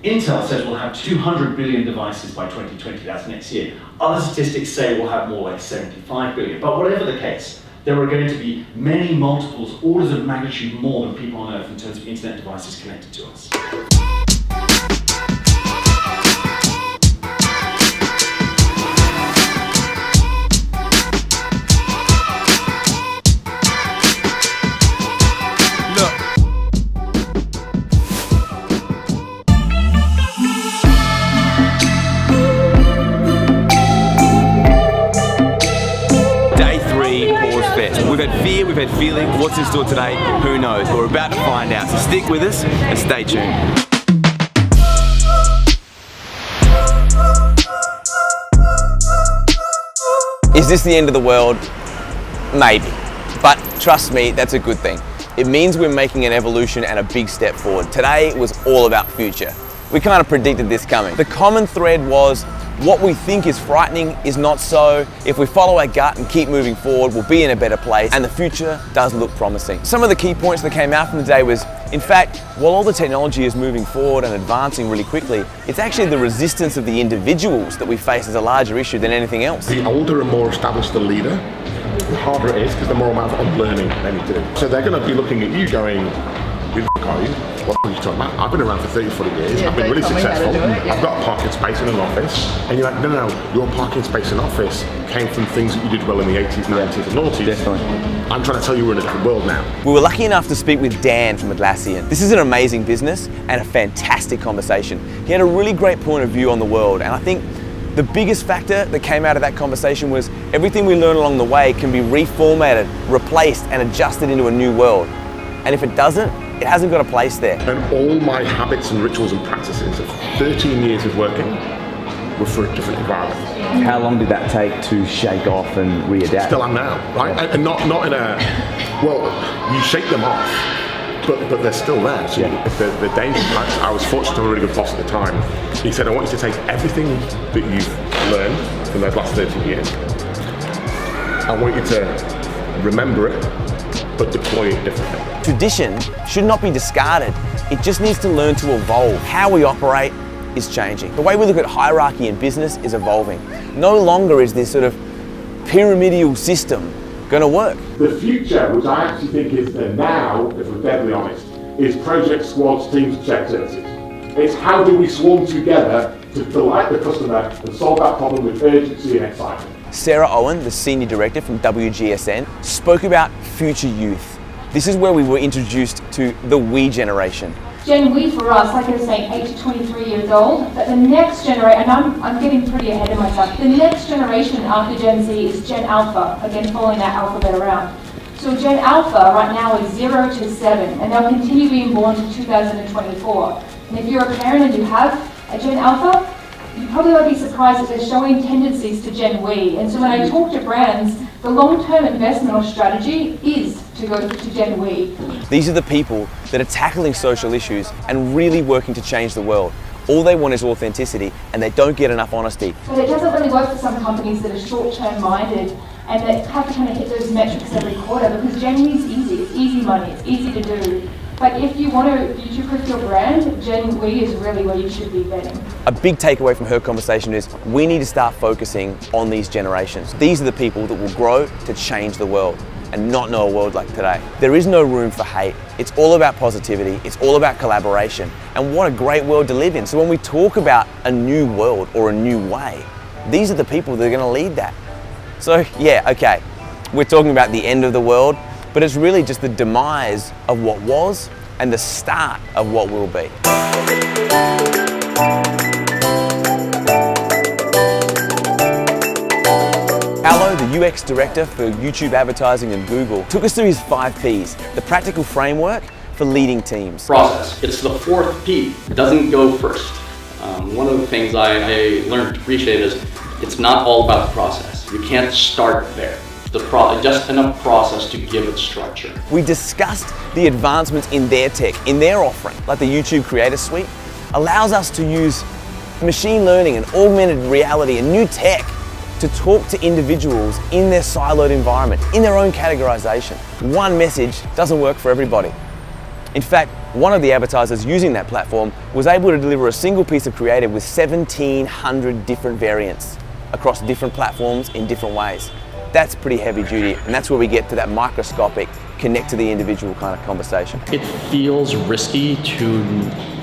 Intel says we'll have 200 billion devices by 2020, that's next year. Other statistics say we'll have more like 75 billion. But whatever the case, there are going to be many multiples, orders of magnitude more than people on Earth in terms of internet devices connected to us. We've had fear, we've had feeling. What's in store today? Who knows? But we're about to find out. So stick with us and stay tuned. Is this the end of the world? Maybe. But trust me, that's a good thing. It means we're making an evolution and a big step forward. Today was all about future. We kind of predicted this coming. The common thread was what we think is frightening is not so. If we follow our gut and keep moving forward, we'll be in a better place, and the future does look promising. Some of the key points that came out from the day was, in fact, while all the technology is moving forward and advancing really quickly, it's actually the resistance of the individuals that we face as a larger issue than anything else. The older and more established the leader, the harder it is because the more amount of unlearning they need to do. So they're going to be looking at you going, who the f*** are you? What are you talking about? I've been around for 30, 40 years. I've been really successful. I've got a parking space in an office. And you're like, no, your parking space in office came from things that you did well in the 80s, 90s and noughties. Definitely. I'm trying to tell you we're in a different world now. We were lucky enough to speak with Dan from Atlassian. This is an amazing business and a fantastic conversation. He had a really great point of view on the world, and I think the biggest factor that came out of that conversation was everything we learn along the way can be reformatted, replaced and adjusted into a new world. And if it doesn't, it hasn't got a place there. And all my habits and rituals and practices of 13 years of working were for a different environment. How long did that take to shake off and readapt? Still am now, right? And not in a, well, you shake them off, but they're still there. So the danger, I was fortunate to have a really good boss at the time. He said, I want you to take everything that you've learned from those last 13 years. I want you to remember it, but deploy it differently. Tradition should not be discarded. It just needs to learn to evolve. How we operate is changing. The way we look at hierarchy in business is evolving. No longer is this sort of pyramidal system going to work. The future, which I actually think is the now, if we're deadly honest, is project squads, teams, shared services. It's how do we swarm together to delight the customer and solve that problem with urgency and excitement. Sarah Owen, the Senior Director from WGSN, spoke about future youth. This is where we were introduced to the we generation. Gen We for us, like I was saying, 8 to 23 years old, but the next generation, and I'm getting pretty ahead of myself, the next generation after Gen Z is Gen Alpha, again following that alphabet around. So Gen Alpha right now is 0 to 7, and they'll continue being born to 2024. And if you're a parent and you have a Gen Alpha, you probably won't be surprised that they're showing tendencies to Gen We. And so when I talk to brands, the long-term investment or strategy is to go to Gen We. These are the people that are tackling social issues and really working to change the world. All they want is authenticity, and they don't get enough honesty. But it doesn't really work for some companies that are short-term minded and that have to kind of hit those metrics every quarter, because Gen We is easy. It's easy money. It's easy to do. But if you want to future-proof your brand, Gen We is really where you should be betting. A big takeaway from her conversation is we need to start focusing on these generations. These are the people that will grow to change the world and not know a world like today. There is no room for hate. It's all about positivity. It's all about collaboration. And what a great world to live in. So when we talk about a new world or a new way, these are the people that are going to lead that. So yeah, okay, we're talking about the end of the world, but it's really just the demise of what was and the start of what will be. Allo, the UX director for YouTube advertising and Google, took us through his 5 Ps, the practical framework for leading teams. Process. It's the 4th P. It doesn't go first. One of the things I learned to appreciate is it's not all about the process. You can't start there. Just enough process to give it structure. We discussed the advancements in their tech, in their offering, like the YouTube Creator Suite, allows us to use machine learning and augmented reality and new tech to talk to individuals in their siloed environment, in their own categorization. One message doesn't work for everybody. In fact, one of the advertisers using that platform was able to deliver a single piece of creative with 1,700 different variants across different platforms in different ways. That's pretty heavy duty, and that's where we get to that microscopic, connect to the individual kind of conversation. It feels risky to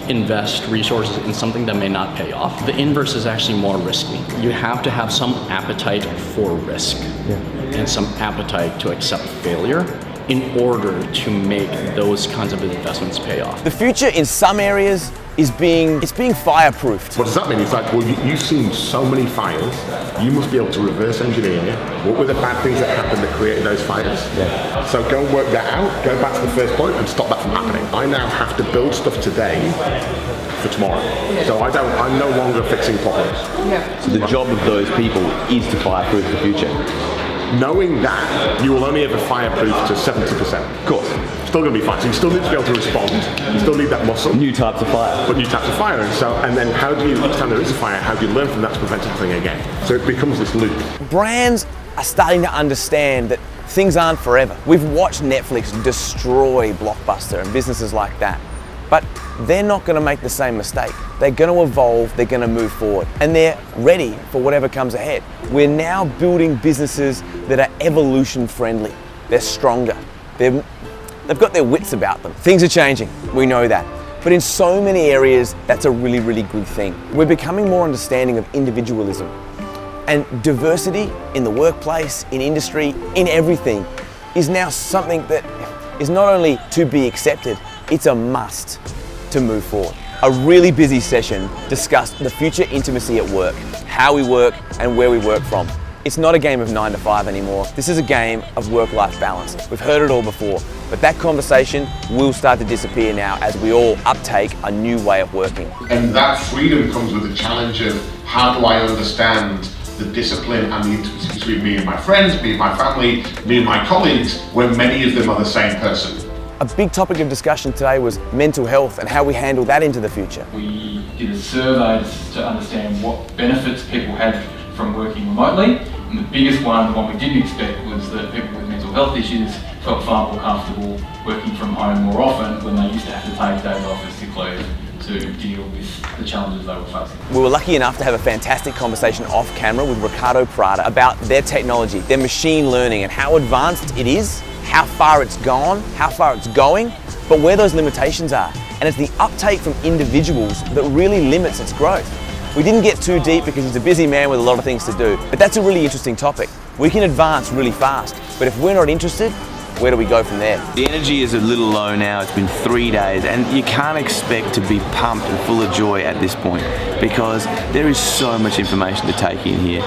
invest resources in something that may not pay off. The inverse is actually more risky. You have to have some appetite for risk and some appetite to accept failure in order to make those kinds of investments pay off. The future in some areas is being fireproofed. What does that mean? It's like, well, you've seen so many fires, you must be able to reverse engineer what were the bad things that happened that created those fires. So go and work that out, go back to the first point and stop that from happening. I now have to build stuff today for tomorrow. So I'm no longer fixing problems. So the job of those people is to fireproof the future. Knowing that, you will only ever fireproof to 70%. Of course. Still going to be fine. So you still need to be able to respond. You still need that muscle. New types of fire. But new types of fire. And then how do you, each time there is a fire, how do you learn from that to prevent something again? So it becomes this loop. Brands are starting to understand that things aren't forever. We've watched Netflix destroy Blockbuster and businesses like that. But they're not going to make the same mistake. They're going to evolve, they're going to move forward, and they're ready for whatever comes ahead. We're now building businesses that are evolution friendly. They're stronger. They've got their wits about them. Things are changing, we know that. But in so many areas, that's a really, really good thing. We're becoming more understanding of individualism. And diversity in the workplace, in industry, in everything, is now something that is not only to be accepted, it's a must to move forward. A really busy session discussed the future intimacy at work, how we work and where we work from. It's not a game of 9 to 5 anymore. This is a game of work-life balance. We've heard it all before, but that conversation will start to disappear now as we all uptake a new way of working. And that freedom comes with the challenge of how do I understand the discipline and the intimacy between me and my friends, me and my family, me and my colleagues, when many of them are the same person. A big topic of discussion today was mental health and how we handle that into the future. We did a survey to understand what benefits people had from working remotely, and the biggest one, the one we didn't expect, was that people with mental health issues felt far more comfortable working from home more often when they used to have to take days off as sick leave to deal with the challenges they were facing. We were lucky enough to have a fantastic conversation off camera with Ricardo Prada about their technology, their machine learning and how advanced it is, how far it's gone, how far it's going, but where those limitations are. And it's the uptake from individuals that really limits its growth. We didn't get too deep because he's a busy man with a lot of things to do, but that's a really interesting topic. We can advance really fast, but if we're not interested, where do we go from there? The energy is a little low now. It's been 3 days and you can't expect to be pumped and full of joy at this point because there is so much information to take in here.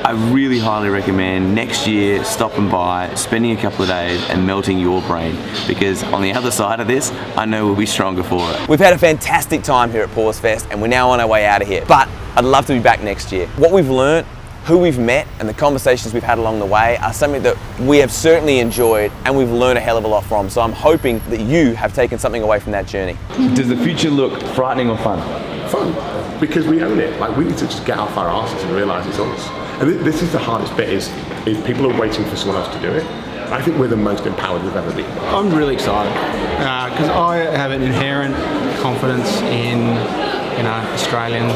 I really highly recommend next year stopping by, spending a couple of days and melting your brain, because on the other side of this, I know we'll be stronger for it. We've had a fantastic time here at Pause Fest and we're now on our way out of here, but I'd love to be back next year. What we've learned, who we've met and the conversations we've had along the way are something that we have certainly enjoyed and we've learned a hell of a lot from. So I'm hoping that you have taken something away from that journey. Does the future look frightening or fun? Fun, because we own it. Like, we need to just get off our asses and realise it's us. And this is the hardest bit, is people are waiting for someone else to do it. I think we're the most empowered we've ever been. I'm really excited because I have an inherent confidence in Australians.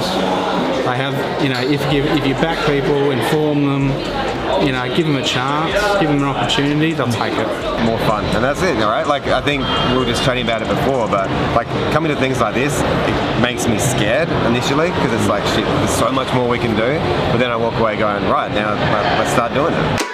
They have, if you back people, inform them, give them a chance, give them an opportunity, they'll take it. More fun, and that's it, all right? Like, I think we were just chatting about it before, but like coming to things like this, it makes me scared initially because it's like, shit, there's so much more we can do. But then I walk away going, right, now let's start doing it.